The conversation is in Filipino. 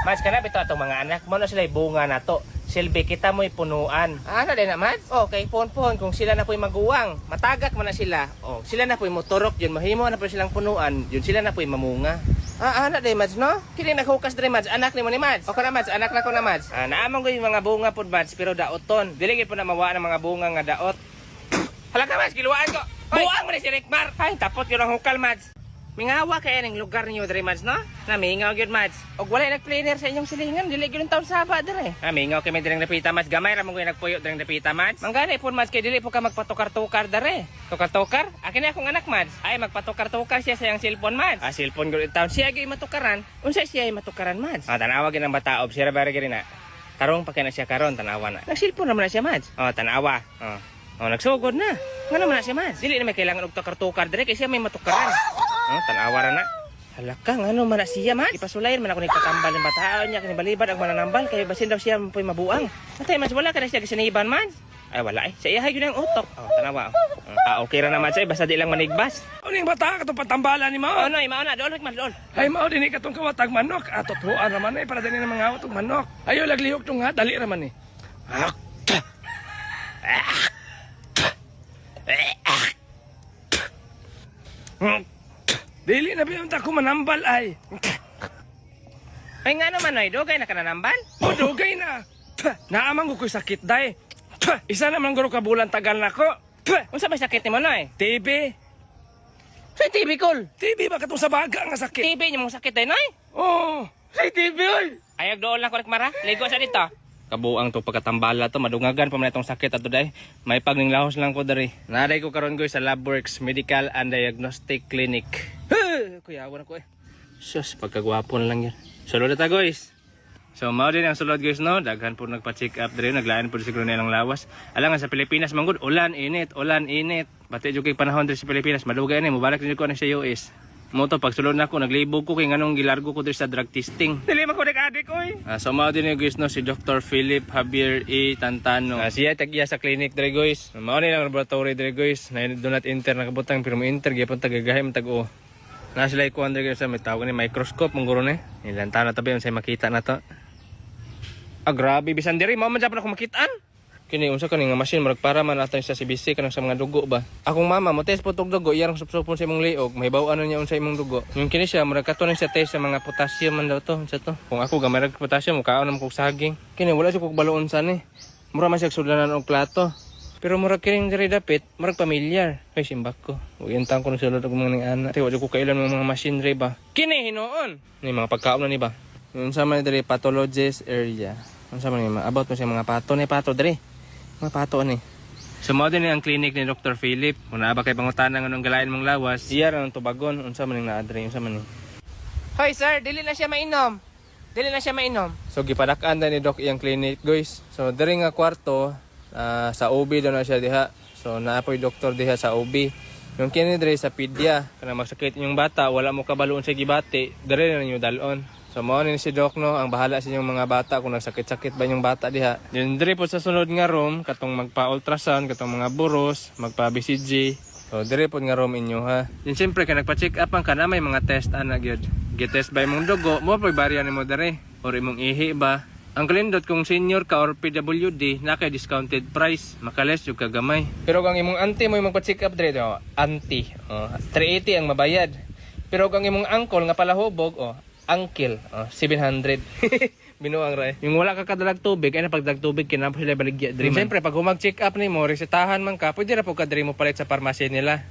Mads, kana bitaw atong mga anak mo na sila bunga nato. Silbi kita mo'y punuan. Ano din na, Mads? Okay, pohon-pohon kung sila na po'y maguwang. Matagak man na sila. Oh, sila na po'y motorok yun. Mahimo na po silang punuan. Yun sila na po'y mamunga. Ana din, Mads, no? Kini naghukas din, Mads. Anak ni mo ni Mads. O ka na, Mads. Anak na ko na, Mads. Naamang ko yung mga bunga po, Mads, pero daoton. Diligid po na mawa ng mga bunga nga daot. Hala ka, Mads. Kiluwaan ko. Buang mo na si Rickmar. Ay, tapot yun ang hukal, Mads. Mingawa kaya ng lugar niyo diri, Mads, no? Mingaw gyud, Mads. Og wala nag-cleaner sa inyong silingan, dili gyud taon saba diri. Mingaw kay may direng napita, Mads. Gamay ra mo gyud nagpuyo direng napita, Mads. Manggani pud, Mads, kay dili po ka magpatukar-tukar diri. Tukar-tukar? Akin na akong anak, Mads. Ay magpatukar-tukar siya sa iyang cellphone, Mads. Cellphone gyud taon siya gyud matukaran. Unsa siya ay matukaran, Mads? Tanawa gyud ang bata ob siya ra gyud na. Karong pa kay na siya karon, tanawa na. Nag-cellphone naman na siya, Mads. Tanawa. Nagsugod na. Nga naman na siya, Mads. Dili na may kailangan og tukar-tukar diri kay siya may matukaran. Tanawa ra na. Halaka, ano man na siya, Mads? Ipasulayan man ako nagtatambal ng bataon niya, kanibalibad ang mananambal, kaya basin daw siya po'y mabuang. Natay, Mads, wala ka na siya kasiniban, Mads? Ay, wala eh. Sa iyahay yun ang utok. Tanawa. Okay ra na, Mads, basta di lang manigbas. Ano yung bata ka itong patambalan ni Mao? Ano, mauna, doon, Mads, doon. Ay Mao, din ikatong kawatag manok. Totoo naman para din na mga awat manok. Ayaw laglihok itong nga, dali naman eh. Dili na biyong ko manambal ay. Ay nga naman, ay, dugay na ka nanambal? O dugay na. Naamang ko ko'y sakit day. Isa naman guro ka bulan tagal na ko. Unsa may sakit ni mo, Noy? TB. Sa TV, Col. TB ba katong sa baga nga sakit? TV niyo mong sakit ay, Noy? Oo. Sa TB oy. Ayag doon lang, Korek Mara. Ligo sa dito. Kabuang to pagkatambala to, madungagan pa man itong sakit ato day. May pagninglahos lang ko dari. Naday ko karon ko sa Labworks Medical and Diagnostic Clinic. Kuya, awan ako eh. Sus, pagkagwapo na lang yan. Sulod na ta, guys. So, mao din ang sulod, guys, no? Daghan po nagpa-check up dari, naglaan po siguro nilang lawas. Alangan sa Pilipinas, manggod, ulan, init, ulan, init. Bati jud kay panahon diri sa Pilipinas, madugay ni, mubalak din ko na sa US. Mo to pag sulod na ko, naglibog ko kay nganong gilargo ko diri sa drug testing. Dili man ko adik oy. So mao din guys, no, si Dr. Philip Javier E. Tantano. Siya tagya sa clinic diri, guys. Mao ni lang laboratory diri, guys. Na do not enter nakabutang pero mo enter gyapon tagagahem tag-o. Na sila ikuan diri sa may tawag ni microscope mong guro ni. Ilantaw na tabi unsay makita na to. Grabe bisan diri mao man japon ako makitaan. Kini unsa kani nga machine murag para man ato sa CBC kanang sa mga dugo ba. Akong mama mo test putog dugo iyang supsupon sa imong liog, mahibaw ano niya unsa imong dugo. Yung kini siya murag katon sa test sa mga potassium man daw to, unsa to. Kung ako gamay rag potassium mukaon na ko saging. Kini wala siya kog baloon sa ni. Mura man siya sudanan og plato. Pero murag kining diri dapit, murag familiar. Ay simbak ko. Uyantang ko na sulod og mga ning ana. Tiwa ko kailan mga machinery ba. Kini hinuon. Ni mga pagkaon na ni ba. Unsa man diri pathologist area. Unsa man ni about mo sa mga pato ni pato diri. Mga pato ni. So mao din ang clinic ni Dr. Philip. Una ba kay pangutana nganong galain mong lawas? Iya ra nang tubagon unsa man ning naadre unsa man ni. Hoy sir, dili na siya mainom. Dili na siya mainom. So gipadak-an ni Doc iyang clinic, guys. So diri nga kwarto sa OB daw na siya diha. So naapoy doktor diha sa OB. Yung kini diri sa pedya, kana magsakit inyong bata, wala mo kabaloon sa gibati, diri na ninyo dalon. So mao ni si Doc, no, ang bahala sa inyong mga bata kung nagsakit-sakit ba inyong bata diha. Yun diri po sa sunod nga room, katong magpa-ultrasound, katong mga buros, magpa-BCG. So diri po nga room inyo ha. Yun siyempre kay nagpa-check up ang kana may mga test ana gyud. Gi-test ba imong dugo, mo po'y barya nimo diri or imong ihi ba. Ang kalindot kung senior ka or PWD, na kay discounted price, makales yung kagamay. Pero kung imong auntie mo yung magpa-check up diri, auntie, 380 ang mabayad. Pero kung imong uncle nga palahubog, uncle, 700. Binuang ra. Yung wala ka kadalag tubig, ay napagdag tubig kinapos sila baligya diri. Siyempre pag humag check up nimo, resetahan man ka, pwede ra po ka diri mo palit sa pharmacy nila.